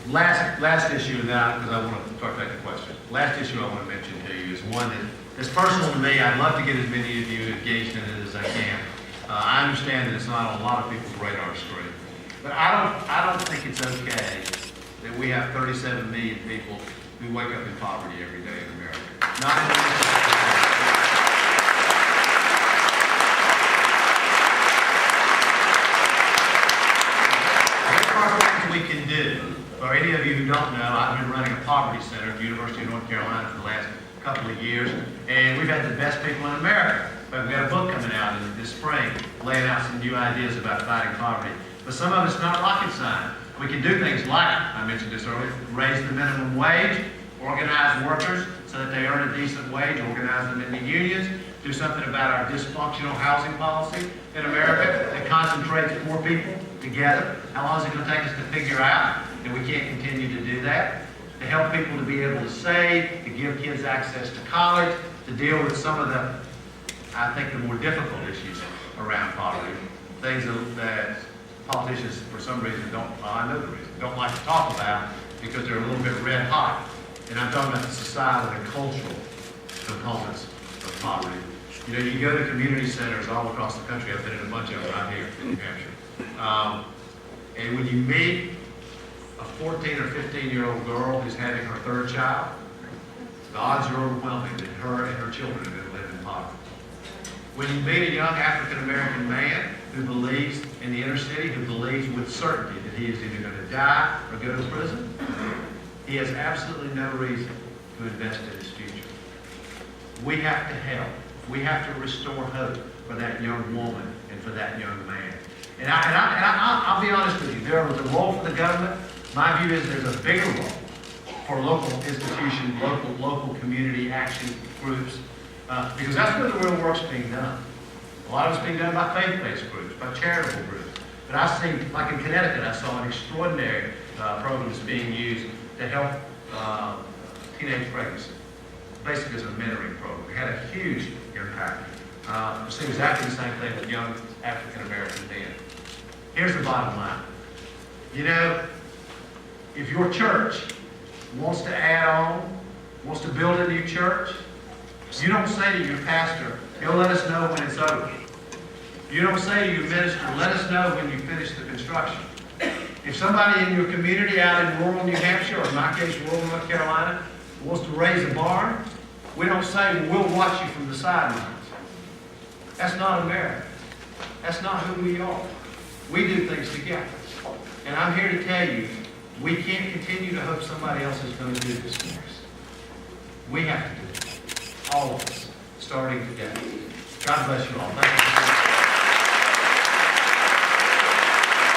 Last issue now, because I want to start taking questions. Last issue I want to mention to you is one that is personal to me. I'd love to get as many of you engaged in it as I can. I understand that it's not on a lot of people's radar screen, but I don't think it's okay that we have 37 million people who wake up in poverty every day in America. Not in There are things we can do. For any of you who don't know, I've been running a poverty center at the University of North Carolina for the last couple of years, and we've had the best people in America. But we've got a book coming out this spring laying out some new ideas about fighting poverty. But some of it's not rocket science. We can do things like, I mentioned this earlier, raise the minimum wage, organize workers so that they earn a decent wage, organize them into unions, do something about our dysfunctional housing policy in America that concentrates more people together. How long is it going to take us to figure out that we can't continue to do that? To help people to be able to save, to give kids access to college, to deal with some of the, I think, the more difficult issues around poverty. Things that politicians, for some reason, don't, well, I know the reason, don't like to talk about because they're a little bit red hot. And I'm talking about the societal and cultural components of poverty. You know, you go to community centers all across the country. I've been in a bunch of them right here in New Hampshire. And when you meet a 14 or 15-year-old girl who's having her third child, the odds are overwhelming that her and her children are going to live in poverty. When you meet a young African-American man who believes in the inner city, who believes with certainty that he is either going to die or go to prison, he has absolutely no reason to invest in his future. We have to help. We have to restore hope for that young woman and for that young man. And I'll be honest with you, there is a role for the government. My view is there's a bigger role for local institutions, local community action groups, because that's where the real work's being done. A lot of it's being done by faith-based groups, by charitable groups. But I've seen, like in Connecticut, I saw an extraordinary program that's being used to help teenage pregnancy, basically as a mentoring program. It had a huge impact. We're seeing exactly the same thing with young African-American men. Here's the bottom line. You know, if your church wants to add on, wants to build a new church, you don't say to your pastor, he'll let us know when it's over. You don't say to your minister, let us know when you finish the construction. If somebody in your community out in rural New Hampshire, or in my case, rural North Carolina, wants to raise a barn, we don't say, well, we'll watch you from the sidelines. That's not America. That's not who we are. We do things together. And I'm here to tell you, we can't continue to hope somebody else is going to do this for us. We have to do it. All of us, starting today. God bless you all. Thank you.